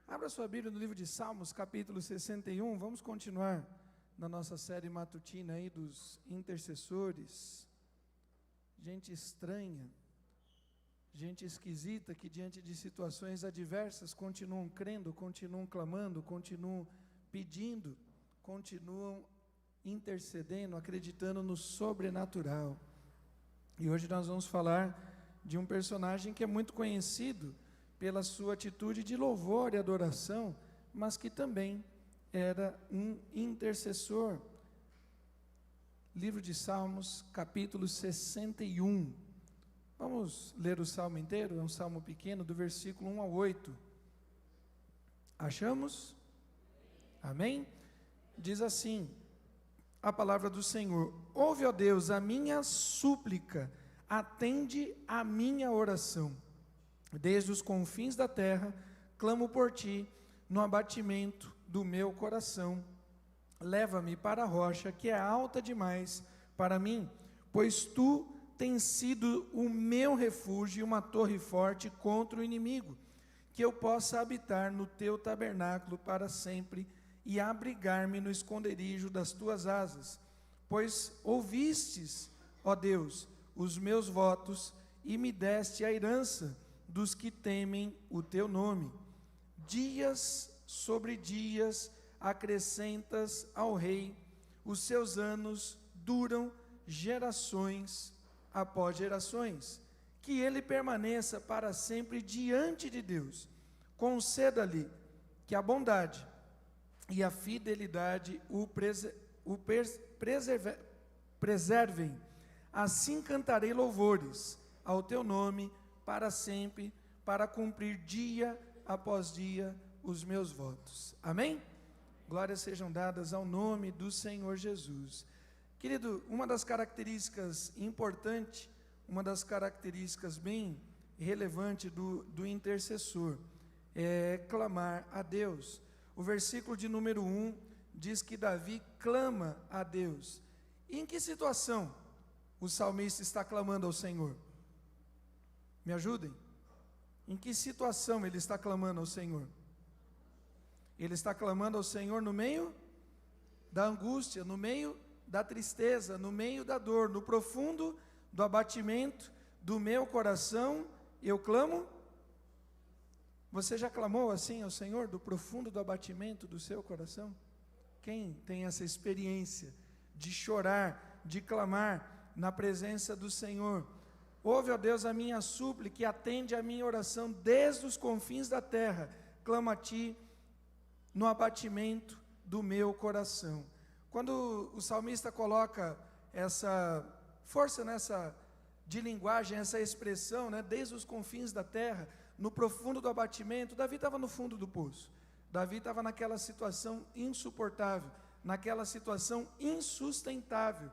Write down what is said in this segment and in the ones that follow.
Abra sua Bíblia no livro de Salmos, capítulo 61. Vamos continuar na nossa série matutina aí dos intercessores. Gente estranha, gente esquisita que diante de situações adversas continuam crendo, continuam clamando, continuam pedindo, continuam intercedendo, acreditando no sobrenatural. E hoje nós vamos falar de um personagem que é muito conhecido pela sua atitude de louvor e adoração, mas que também era um intercessor. Livro de Salmos, capítulo 61. Vamos ler o salmo inteiro, é um salmo pequeno, do versículo 1 ao 8. Achamos? Amém? Diz assim a palavra do Senhor: ouve, ó Deus, a minha súplica, atende a minha oração. Desde os confins da terra, clamo por ti, no abatimento do meu coração. Leva-me para a rocha, que é alta demais para mim, pois tu tens sido o meu refúgio e uma torre forte contra o inimigo, que eu possa habitar no teu tabernáculo para sempre e abrigar-me no esconderijo das tuas asas. Pois ouvistes, ó Deus, os meus votos e me deste a herança dos que temem o teu nome. Dias sobre dias acrescentas ao rei, os seus anos duram gerações após gerações. Que ele permaneça para sempre diante de Deus. Conceda-lhe que a bondade e a fidelidade preservem. Assim cantarei louvores ao teu nome para sempre, para cumprir dia após dia os meus votos. Amém? Glórias sejam dadas ao nome do Senhor Jesus. Querido, uma das características importantes, uma das características bem relevante do intercessor é clamar a Deus. O versículo de número 1 diz que Davi clama a Deus. E em que situação o salmista está clamando ao Senhor? Me ajudem? Em que situação ele está clamando ao Senhor? Ele está clamando ao Senhor no meio da angústia, no meio da tristeza, no meio da dor, no profundo do abatimento do meu coração, eu clamo. Você já clamou assim ao Senhor, do profundo do abatimento do seu coração? Quem tem essa experiência de chorar, de clamar na presença do Senhor? Ouve, ó Deus, a minha súplica e atende a minha oração desde os confins da terra. Clamo a ti no abatimento do meu coração. Quando o salmista coloca essa força de linguagem, essa expressão, desde os confins da terra, no profundo do abatimento, Davi estava no fundo do poço. Davi estava naquela situação insuportável, naquela situação insustentável.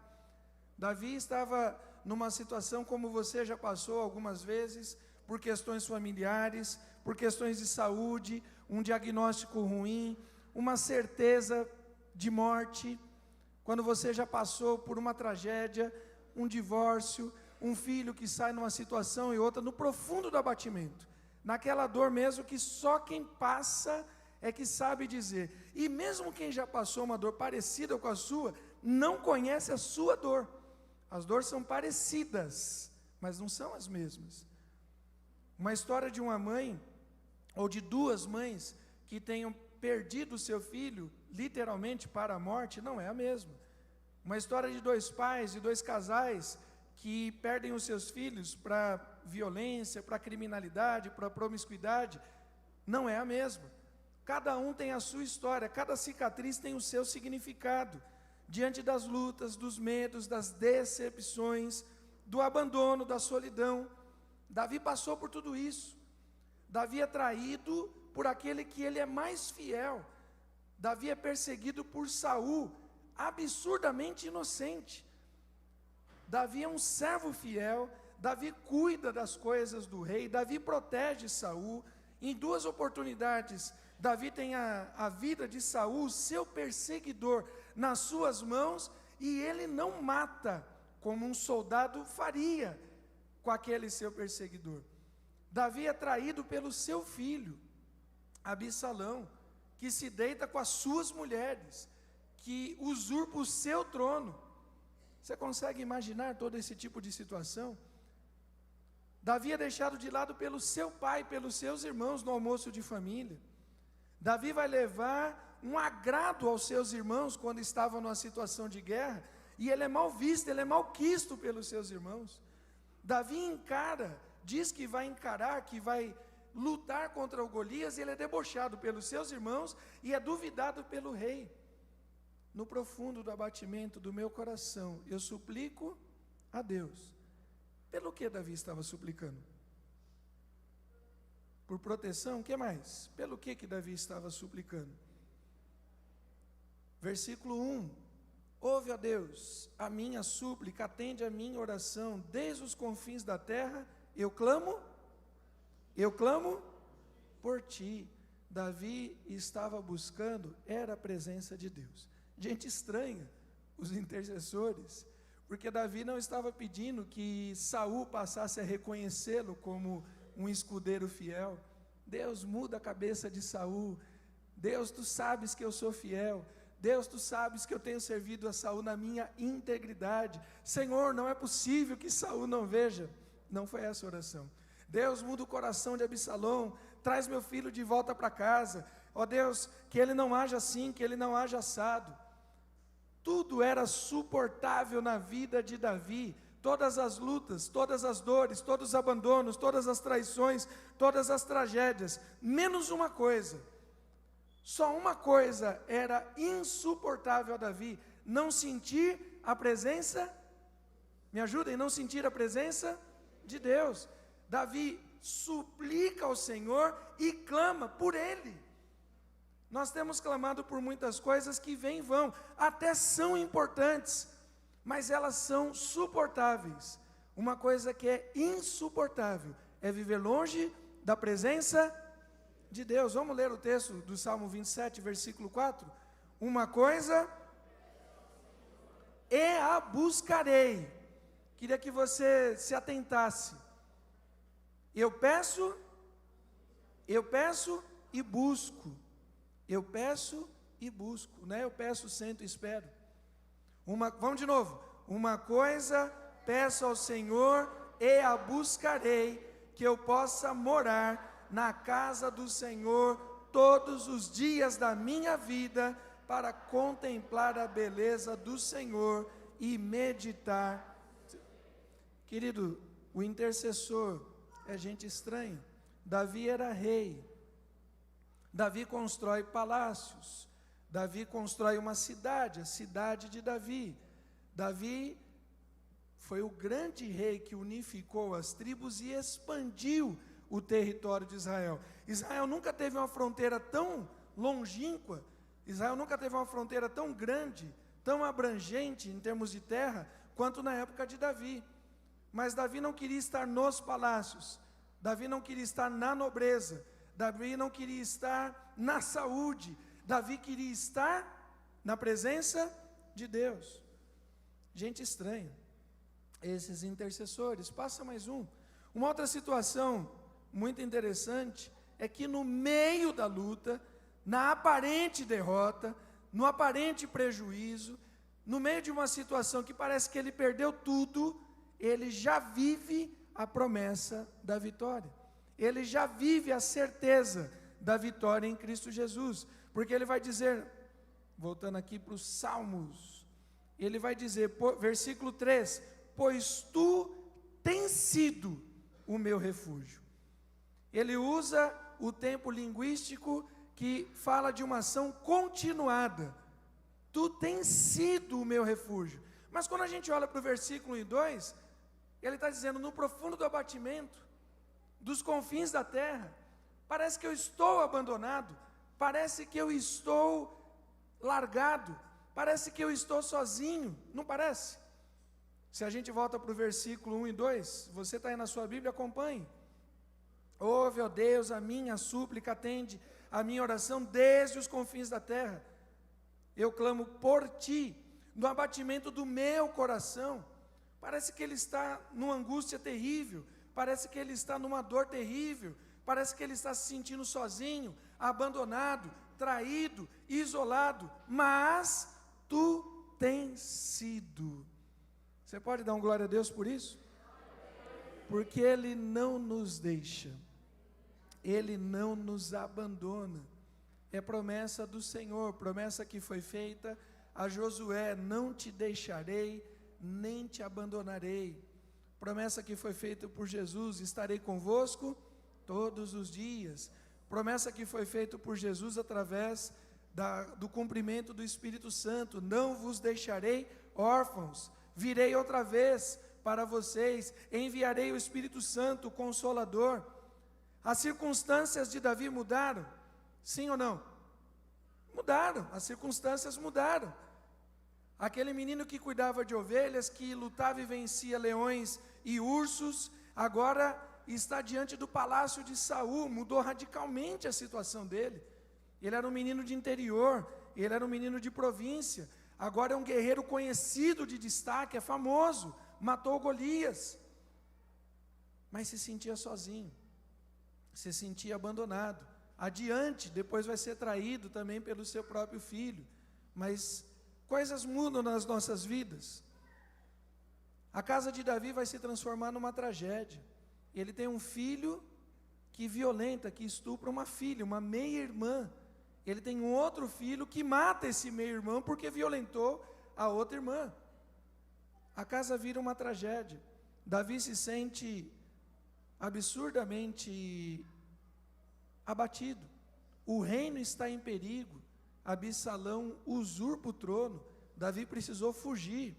Davi estava numa situação como você já passou algumas vezes, por questões familiares, por questões de saúde, um diagnóstico ruim, uma certeza de morte. Quando você já passou por uma tragédia, um divórcio, um filho que sai numa situação e outra, no profundo do abatimento, naquela dor mesmo que só quem passa é que sabe dizer. E mesmo quem já passou uma dor parecida com a sua, não conhece a sua dor. As dores são parecidas, mas não são as mesmas. Uma história de uma mãe, ou de duas mães, que tenham perdido o seu filho, literalmente para a morte, não é a mesma. Uma história de dois pais e dois casais, que perdem os seus filhos para violência, para criminalidade, para promiscuidade, não é a mesma. Cada um tem a sua história, cada cicatriz tem o seu significado. Diante das lutas, dos medos, das decepções, do abandono, da solidão, Davi passou por tudo isso. Davi é traído por aquele que ele é mais fiel. Davi é perseguido por Saul, absurdamente inocente. Davi é um servo fiel. Davi cuida das coisas do rei. Davi protege Saul. Em duas oportunidades, Davi tem a vida de Saul, seu perseguidor, nas suas mãos, e ele não mata como um soldado faria com aquele seu perseguidor. Davi é traído pelo seu filho. Absalão, que se deita com as suas mulheres, que usurpa o seu trono. Você consegue imaginar todo esse tipo de situação? Davi é deixado de lado pelo seu pai, pelos seus irmãos no almoço de família. Davi vai levar um agrado aos seus irmãos quando estavam numa situação de guerra, e ele é mal visto, ele é malquisto pelos seus irmãos. Davi encara, diz que vai encarar, que vai lutar contra o Golias, e ele é debochado pelos seus irmãos e é duvidado pelo rei. No profundo do abatimento do meu coração, eu suplico a Deus. Pelo que Davi estava suplicando? Por proteção? O que mais? Pelo que Davi estava suplicando? Versículo 1: ouve, ó Deus, a minha súplica, atende a minha oração, desde os confins da terra, eu clamo por ti. Davi estava buscando, era a presença de Deus. Gente estranha, os intercessores, porque Davi não estava pedindo que Saul passasse a reconhecê-lo como um escudeiro fiel. Deus, muda a cabeça de Saul. Deus, tu sabes que eu sou fiel. Deus, tu sabes que eu tenho servido a Saul na minha integridade. Senhor, não é possível que Saul não veja. Não foi essa a oração. Deus, muda o coração de Absalão, traz meu filho de volta para casa. Ó Deus, que ele não haja assim, que ele não haja assado. Tudo era suportável na vida de Davi, todas as lutas, todas as dores, todos os abandonos, todas as traições, todas as tragédias, menos uma coisa. Só uma coisa era insuportável a Davi: não sentir a presença, me ajudem, não sentir a presença de Deus. Davi suplica ao Senhor e clama por ele. Nós temos clamado por muitas coisas que vêm e vão, até são importantes, mas elas são suportáveis. Uma coisa que é insuportável é viver longe da presença de Deus. Vamos ler o texto do Salmo 27, versículo 4? Uma coisa e a buscarei. Queria que você se atentasse. Eu peço e busco. Eu peço e busco, né? Eu peço, sento e espero. Vamos de novo. Uma coisa peço ao Senhor e a buscarei, que eu possa morar na casa do Senhor todos os dias da minha vida, para contemplar a beleza do Senhor e meditar. Querido, o intercessor é gente estranha. Davi era rei. Davi constrói palácios. Davi constrói uma cidade, a cidade de Davi. Davi foi o grande rei que unificou as tribos e expandiu o território de Israel. Israel nunca teve uma fronteira tão longínqua, Israel nunca teve uma fronteira tão grande, tão abrangente em termos de terra, quanto na época de Davi. Mas Davi não queria estar nos palácios, Davi não queria estar na nobreza, Davi não queria estar na saúde, Davi queria estar na presença de Deus. Gente estranha, esses intercessores. Passa mais um. Uma outra situação muito interessante é que no meio da luta, na aparente derrota, no aparente prejuízo, no meio de uma situação que parece que ele perdeu tudo, ele já vive a promessa da vitória. Ele já vive a certeza da vitória em Cristo Jesus, porque ele vai dizer, voltando aqui para os Salmos, ele vai dizer, versículo 3, pois tu tens sido o meu refúgio. Ele usa o tempo linguístico que fala de uma ação continuada. Tu tens sido o meu refúgio. Mas quando a gente olha para o versículo 1 e 2, ele está dizendo, no profundo do abatimento, dos confins da terra, parece que eu estou abandonado, parece que eu estou largado, parece que eu estou sozinho, não parece? Se a gente volta para o versículo 1 e 2, você está aí na sua Bíblia, acompanhe. Ouve, ó Deus, a minha súplica, atende a minha oração desde os confins da terra. Eu clamo por ti, no abatimento do meu coração. Parece que ele está numa angústia terrível, parece que ele está numa dor terrível, parece que ele está se sentindo sozinho, abandonado, traído, isolado, mas tu tens sido. Você pode dar um glória a Deus por isso? Porque Ele não nos deixa, Ele não nos abandona. É promessa do Senhor, promessa que foi feita a Josué: não te deixarei, nem te abandonarei. Promessa que foi feita por Jesus: estarei convosco todos os dias. Promessa que foi feita por Jesus através do cumprimento do Espírito Santo: não vos deixarei órfãos, virei outra vez para vocês, enviarei o Espírito Santo, o Consolador. As circunstâncias de Davi mudaram? Sim ou não? Mudaram, as circunstâncias mudaram. Aquele menino que cuidava de ovelhas, que lutava e vencia leões e ursos, agora está diante do palácio de Saul. Mudou radicalmente a situação dele. Ele era um menino de interior, ele era um menino de província, agora é um guerreiro conhecido de destaque, é famoso, matou Golias, mas se sentia sozinho, se sentia abandonado. Adiante, depois vai ser traído também pelo seu próprio filho. Mas coisas mudam nas nossas vidas. A casa de Davi vai se transformar numa tragédia. Ele tem um filho que violenta, que estupra uma filha, uma meia-irmã. Ele tem um outro filho que mata esse meio-irmão porque violentou a outra irmã. A casa vira uma tragédia. Davi se sente absurdamente abatido. O reino está em perigo. Absalão usurpa o trono. Davi precisou fugir.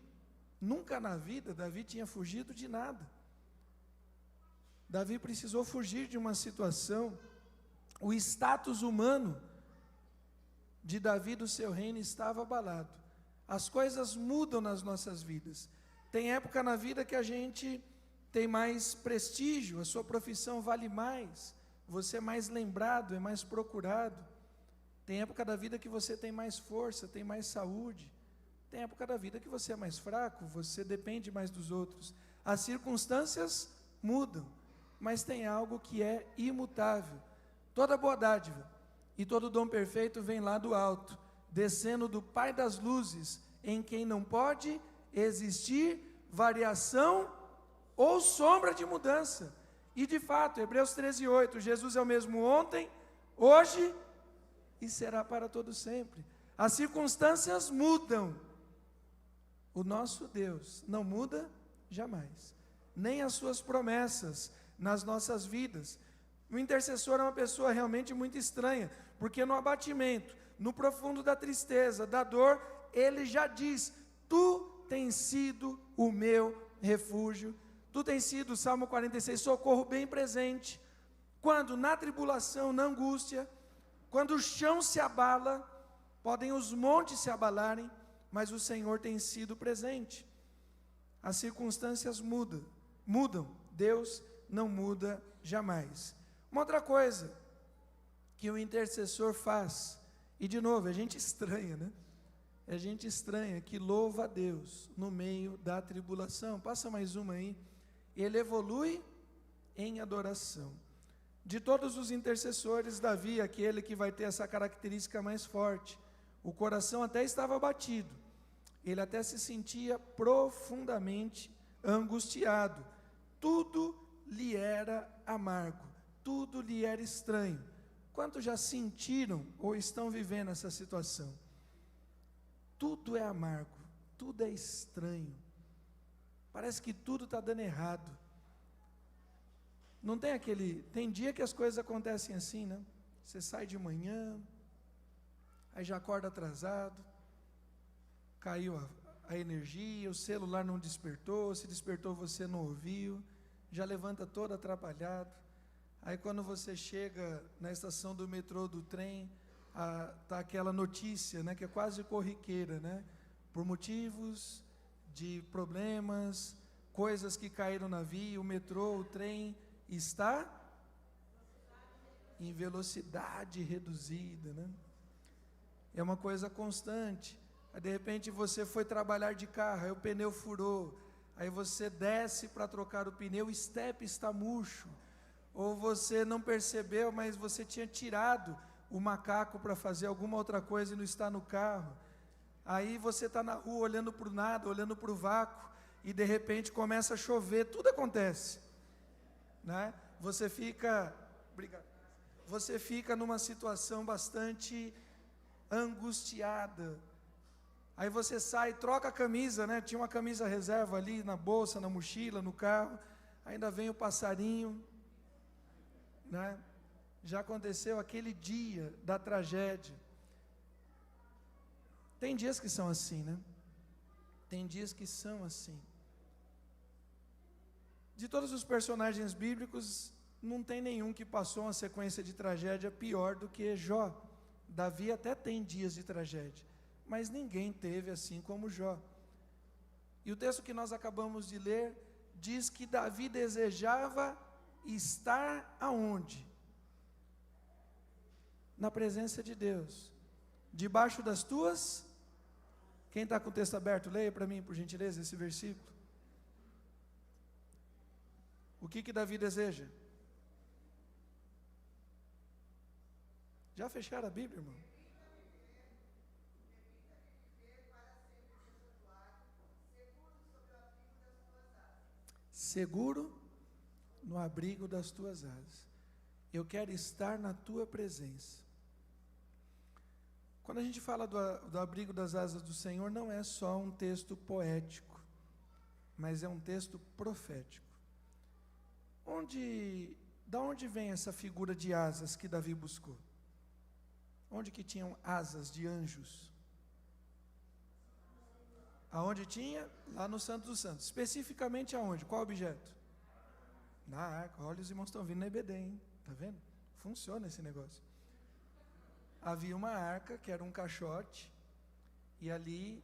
Nunca na vida Davi tinha fugido de nada. Davi precisou fugir de uma situação. O status humano de Davi, do seu reino, estava abalado. As coisas mudam nas nossas vidas. Tem época na vida que a gente tem mais prestígio, a sua profissão vale mais, você é mais lembrado, é mais procurado. Tem época da vida que você tem mais força, tem mais saúde. Tem época da vida que você é mais fraco, você depende mais dos outros. As circunstâncias mudam, mas tem algo que é imutável. Toda boa dádiva e todo dom perfeito vem lá do alto, descendo do Pai das luzes, em quem não pode existir variação ou sombra de mudança. E de fato, Hebreus 13:8, Jesus é o mesmo ontem, hoje e será para todo sempre. As circunstâncias mudam, o nosso Deus não muda jamais, nem as suas promessas nas nossas vidas. O intercessor é uma pessoa realmente muito estranha, porque no abatimento, no profundo da tristeza, da dor, ele já diz: tu tens sido o meu refúgio, tu tens sido, Salmo 46, socorro bem presente. Quando na tribulação, na angústia, quando o chão se abala, podem os montes se abalarem, mas o Senhor tem sido presente. As circunstâncias mudam, Deus não muda jamais. Uma outra coisa que o intercessor faz, e de novo, a gente estranha, né? A gente estranha, que louva a Deus no meio da tribulação. Passa mais uma aí. Ele evolui em adoração. De todos os intercessores, Davi é aquele que vai ter essa característica mais forte. O coração até estava abatido, ele até se sentia profundamente angustiado. Tudo lhe era amargo, tudo lhe era estranho. Quantos já sentiram ou estão vivendo essa situação? Tudo é amargo, tudo é estranho, parece que tudo está dando errado. Não tem tem dia que as coisas acontecem assim, né? Você sai de manhã, aí já acorda atrasado, caiu a energia, o celular não despertou, se despertou você não ouviu, já levanta todo atrapalhado. Aí quando você chega na estação do metrô, do trem, tá aquela notícia, né, que é quase corriqueira, né? Por motivos de problemas, coisas que caíram na via, o metrô, o trem está em velocidade reduzida, né? É uma coisa constante. Aí de repente você foi trabalhar de carro, aí o pneu furou, aí você desce para trocar o pneu, o estepe está murcho, ou você não percebeu, mas você tinha tirado o macaco para fazer alguma outra coisa e não está no carro. Aí você está na rua olhando para o nada, olhando para o vácuo, e de repente começa a chover, tudo acontece, né? Você fica numa situação bastante angustiada. Aí você sai, troca a camisa, né? Tinha uma camisa reserva ali na bolsa, na mochila, no carro. Ainda vem o passarinho, né? Já aconteceu aquele dia da tragédia. Tem dias que são assim, né? Tem dias que são assim. De todos os personagens bíblicos, não tem nenhum que passou uma sequência de tragédia pior do que Jó. Davi até tem dias de tragédia, mas ninguém teve assim como Jó. E o texto que nós acabamos de ler diz que Davi desejava estar aonde? Na presença de Deus, debaixo das tuas. Quem está com o texto aberto, leia para mim, por gentileza, esse versículo. O que Davi deseja? Já fecharam a Bíblia, irmão? Seguro no abrigo das tuas asas. Eu quero estar na tua presença. Quando a gente fala do abrigo das asas do Senhor, não é só um texto poético, mas é um texto profético. Da onde vem essa figura de asas que Davi buscou? Onde que tinham asas de anjos? Aonde tinha? Lá no Santo dos Santos. Especificamente aonde? Qual objeto? Na arca. Olha, os irmãos estão vindo na EBD, hein? Está vendo? Funciona esse negócio. Havia uma arca, que era um caixote, e ali,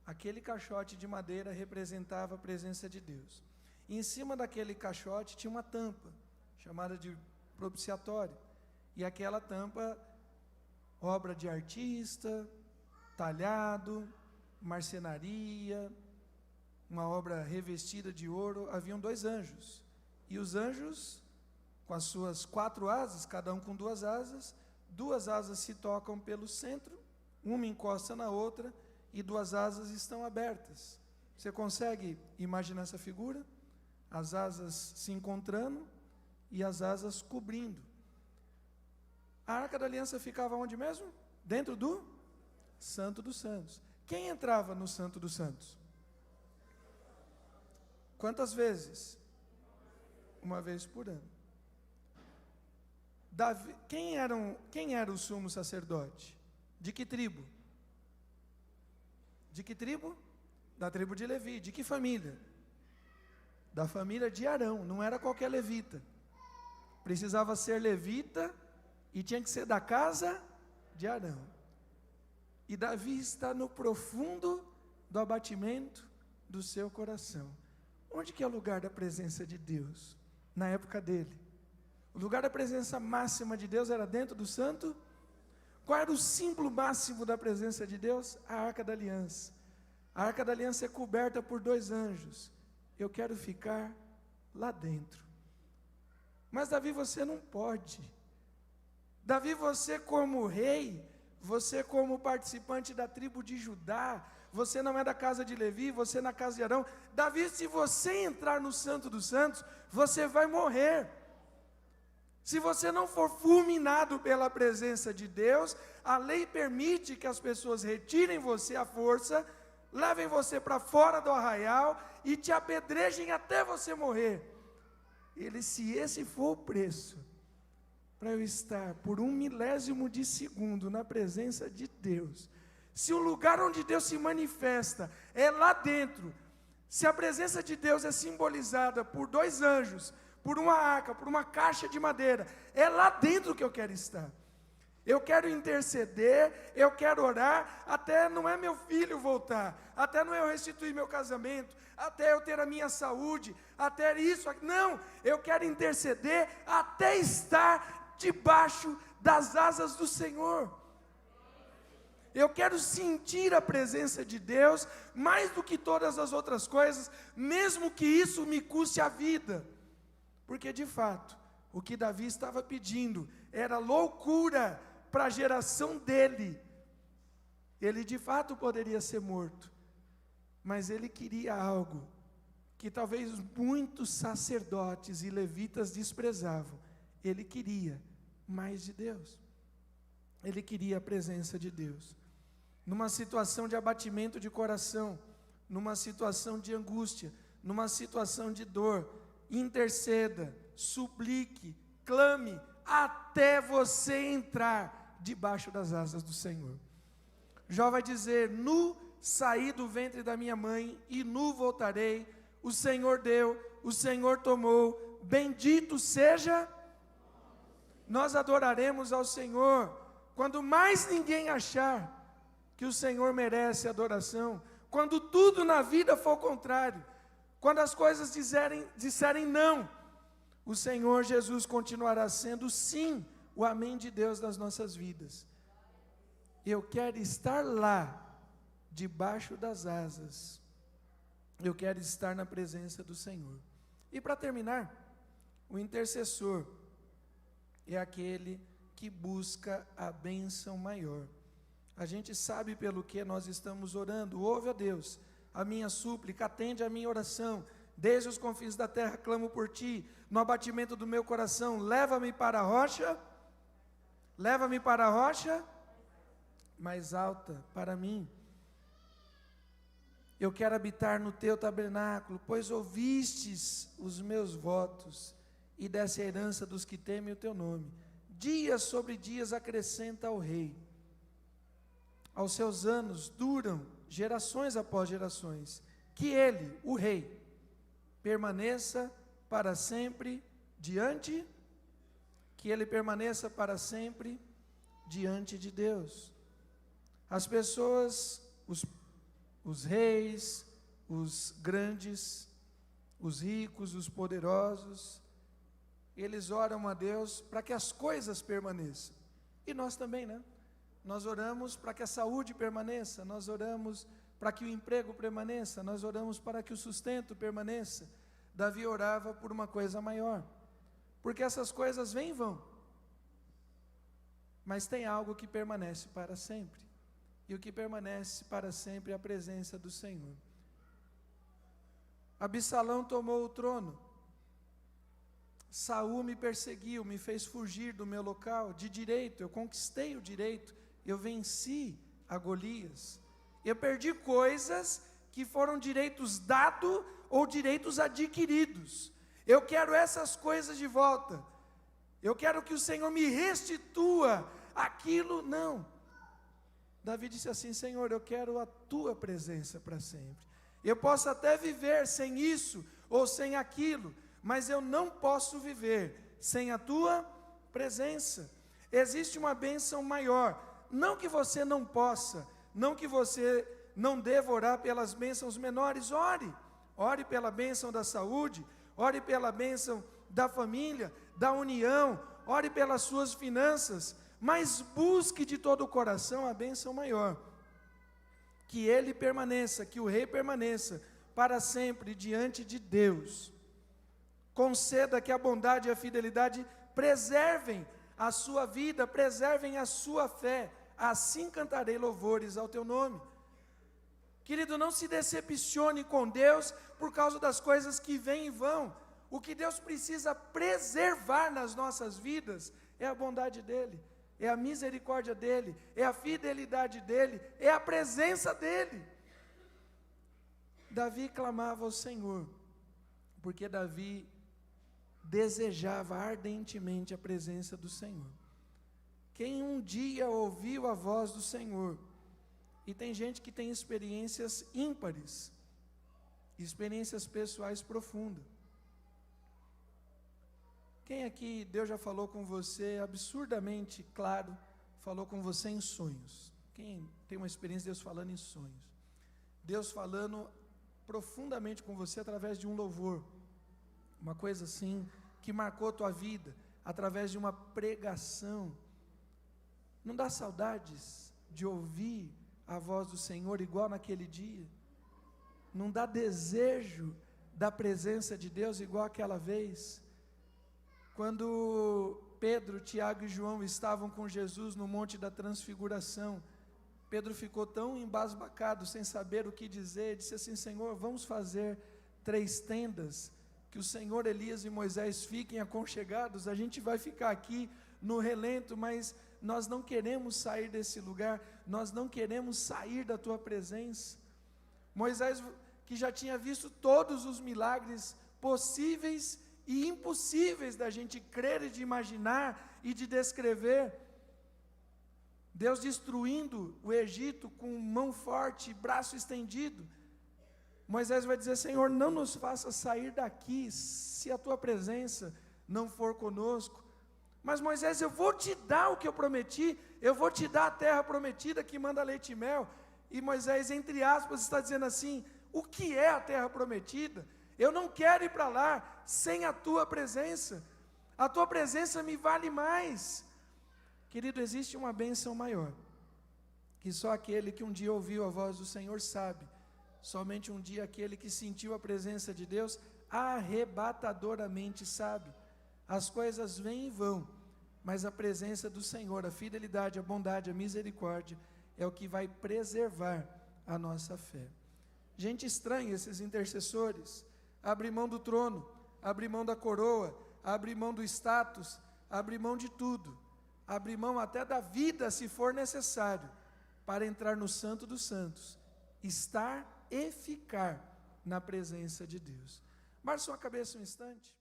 aquele caixote de madeira representava a presença de Deus. E em cima daquele caixote tinha uma tampa, chamada de propiciatório. E aquela tampa, obra de artista, talhado, marcenaria, uma obra revestida de ouro. Haviam 2 anjos, e os anjos, com as suas 4 asas, cada um com 2 asas, 2 asas se tocam pelo centro, uma encosta na outra, e 2 asas estão abertas. Você consegue imaginar essa figura? As asas se encontrando e as asas cobrindo. A Arca da Aliança ficava onde mesmo? Dentro do Santo dos Santos. Quem entrava no Santo dos Santos? Quantas vezes? Uma vez por ano. Davi, quem era o sumo sacerdote? De que tribo? De que tribo? Da tribo de Levi. De que família? Da família de Arão. Não era qualquer levita. Precisava ser levita e tinha que ser da casa de Arão. E Davi está no profundo do abatimento do seu coração. Onde que é o lugar da presença de Deus? Na época dele. O lugar da presença máxima de Deus era dentro do santo. Qual era o símbolo máximo da presença de Deus? A Arca da Aliança. A Arca da Aliança é coberta por 2 anjos. Eu quero ficar lá dentro. Mas Davi, você não pode. Davi, você como rei, você como participante da tribo de Judá, você não é da casa de Levi, você é na casa de Arão. Davi, se você entrar no Santo dos Santos, você vai morrer. Se você não for fulminado pela presença de Deus, a lei permite que as pessoas retirem você à força, levem você para fora do arraial e te apedrejem até você morrer. Se esse for o preço para eu estar por 1 milésimo de segundo na presença de Deus, se o lugar onde Deus se manifesta é lá dentro, se a presença de Deus é simbolizada por 2 anjos, por uma arca, por uma caixa de madeira, é lá dentro que eu quero estar. Eu quero interceder, eu quero orar, até não é meu filho voltar, até não é eu restituir meu casamento, até eu ter a minha saúde, até isso, não, eu quero interceder até estar debaixo das asas do Senhor. Eu quero sentir a presença de Deus, mais do que todas as outras coisas, mesmo que isso me custe a vida. Porque de fato, O que Davi estava pedindo era loucura para a geração dele. Ele de fato poderia ser morto, mas ele queria algo que talvez muitos sacerdotes e levitas desprezavam. Ele queria mais de Deus. Ele queria a presença de Deus. Numa situação de abatimento de coração, numa situação de angústia, numa situação de dor, interceda, suplique, clame, até você entrar debaixo das asas do Senhor. Jó vai dizer: nu saí do ventre da minha mãe, e nu voltarei. O Senhor deu, o Senhor tomou, bendito seja. Nós adoraremos ao Senhor quando mais ninguém achar que o Senhor merece adoração, quando tudo na vida for contrário, quando as coisas disserem não, o Senhor Jesus continuará sendo sim o amém de Deus das nossas vidas. Eu quero estar lá, debaixo das asas, eu quero estar na presença do Senhor. E para terminar, o intercessor é aquele que busca a bênção maior. A gente sabe pelo que nós estamos orando. Ouve, ó Deus, a minha súplica, atende a minha oração. Desde os confins da terra clamo por ti, no abatimento do meu coração. Leva-me para a rocha, leva-me para a rocha mais alta para mim. Eu quero habitar no teu tabernáculo, pois ouvistes os meus votos, e dessa herança dos que temem o teu nome. Dias sobre dias acrescenta ao rei. Aos seus anos duram gerações após gerações. Que ele, o rei, permaneça para sempre diante, que ele permaneça para sempre diante de Deus. As pessoas, os reis, os grandes, os ricos, os poderosos, eles oram a Deus para que as coisas permaneçam. E nós também, né? Nós oramos para que a saúde permaneça, nós oramos para que o emprego permaneça, nós oramos para que o sustento permaneça. Davi orava por uma coisa maior, porque essas coisas vêm e vão, mas tem algo que permanece para sempre, e o que permanece para sempre é a presença do Senhor. Absalão tomou o trono, Saul me perseguiu, me fez fugir do meu local de direito, eu conquistei o direito, eu venci a Golias, eu perdi coisas que foram direitos dados ou direitos adquiridos. Eu quero essas coisas de volta. Eu quero que o Senhor me restitua aquilo. Não. Davi disse assim: Senhor, eu quero a tua presença para sempre. Eu posso até viver sem isso ou sem aquilo, mas eu não posso viver sem a tua presença. Existe uma bênção maior. Não que você não possa, não que você não deva orar pelas bênçãos menores. Ore pela bênção da saúde, ore pela bênção da família, da união, ore pelas suas finanças, mas busque de todo o coração a bênção maior, que ele permaneça, que o rei permaneça para sempre diante de Deus. Conceda que a bondade e a fidelidade preservem a sua vida, preservem a sua fé. Assim cantarei louvores ao teu nome. Querido, não se decepcione com Deus por causa das coisas que vêm e vão. O que Deus precisa preservar nas nossas vidas é a bondade dEle, é a misericórdia dEle, é a fidelidade dEle, é a presença dEle. Davi clamava ao Senhor, porque Davi desejava ardentemente a presença do Senhor. Quem um dia ouviu a voz do Senhor, e tem gente que tem experiências ímpares, experiências pessoais profundas. Quem aqui, Deus já falou com você absurdamente claro, falou com você em sonhos? Quem tem uma experiência de Deus falando em sonhos? Deus falando profundamente com você através de um louvor, uma coisa assim, que marcou a tua vida, através de uma pregação. Não dá saudades de ouvir a voz do Senhor igual naquele dia? Não dá desejo da presença de Deus igual aquela vez? Quando Pedro, Tiago e João estavam com Jesus no Monte da Transfiguração, Pedro ficou tão embasbacado, sem saber o que dizer, disse assim: Senhor, vamos fazer 3 tendas, que o Senhor, Elias e Moisés fiquem aconchegados, a gente vai ficar aqui no relento, mas nós não queremos sair desse lugar, nós não queremos sair da tua presença. Moisés, que já tinha visto todos os milagres possíveis e impossíveis da gente crer e de imaginar e de descrever, Deus destruindo o Egito com mão forte, braço estendido, Moisés vai dizer: Senhor, não nos faça sair daqui, se a tua presença não for conosco. Mas Moisés, eu vou te dar o que eu prometi, eu vou te dar a terra prometida que manda leite e mel. E Moisés, entre aspas, está dizendo assim: o que é a terra prometida? Eu não quero ir para lá sem a tua presença, a tua presença me vale mais. Querido, existe uma bênção maior, que só aquele que um dia ouviu a voz do Senhor sabe. Somente um dia aquele que sentiu a presença de Deus arrebatadoramente sabe. As coisas vêm e vão, mas a presença do Senhor, a fidelidade, a bondade, a misericórdia é o que vai preservar a nossa fé. Gente estranha, esses intercessores, abre mão do trono, abre mão da coroa, abre mão do status, abre mão de tudo, abre mão até da vida, se for necessário, para entrar no Santo dos Santos, estar e ficar na presença de Deus. Baixe sua cabeça um instante.